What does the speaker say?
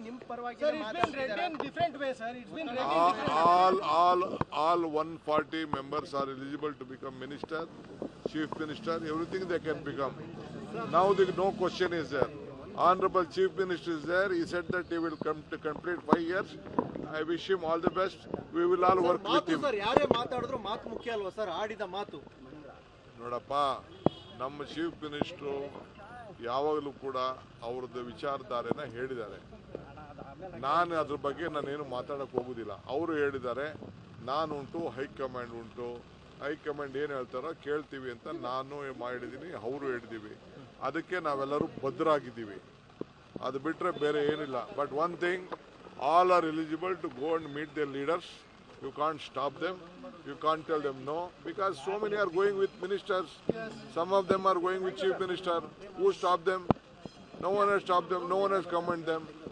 ನಿಮ್ಮ ಪರವಾಗಿ different way, sir. It's been read all 140 members are eligible to become minister, chief minister, everything they can become. Now no question is there. Honorable Chief Minister is there. He said that he will come to complete 5 years. I wish him all the best. We will all work with him. Sir ಯಾರೇ ಮಾತಾಡಿದ್ರು ಮಾತು ಮುಖ್ಯ ಅಲ್ವಾ sir, ಆಡಿದ ಮಾತು. ನೋಡಪ್ಪ, ನಮ್ಮ chief minister ಯಾವಾಗಲೂ ಕೂಡ ಅವ್ರದ್ದು ವಿಚಾರಧಾರೆನ ಹೇಳಿದ್ದಾರೆ. ನಾನು ಅದ್ರ ಬಗ್ಗೆ ನಾನೇನು ಮಾತಾಡೋಕೆ ಹೋಗೋದಿಲ್ಲ. ಅವರು ಹೇಳಿದ್ದಾರೆ, ನಾನುಂಟು, ಹೈಕಮಾಂಡ್ ಉಂಟು, ಹೈಕಮಾಂಡ್ ಏನು ಹೇಳ್ತಾರೋ ಕೇಳ್ತೀವಿ ಅಂತ ನಾನು ಮಾಡಿದ್ದೀನಿ, ಅವರು ಹೇಳಿದ್ದೀವಿ. ಅದಕ್ಕೆ ನಾವೆಲ್ಲರೂ ಬದ್ಧರಾಗಿದ್ದೀವಿ. ಅದು ಬಿಟ್ಟರೆ ಬೇರೆ ಏನಿಲ್ಲ. But one thing, all are eligible to go and meet their leaders. You can't stop them. You can't tell them no, because so many are going with ministers. Some of them are going with chief minister. Who stopped them? No one has stopped them. No one has commended them.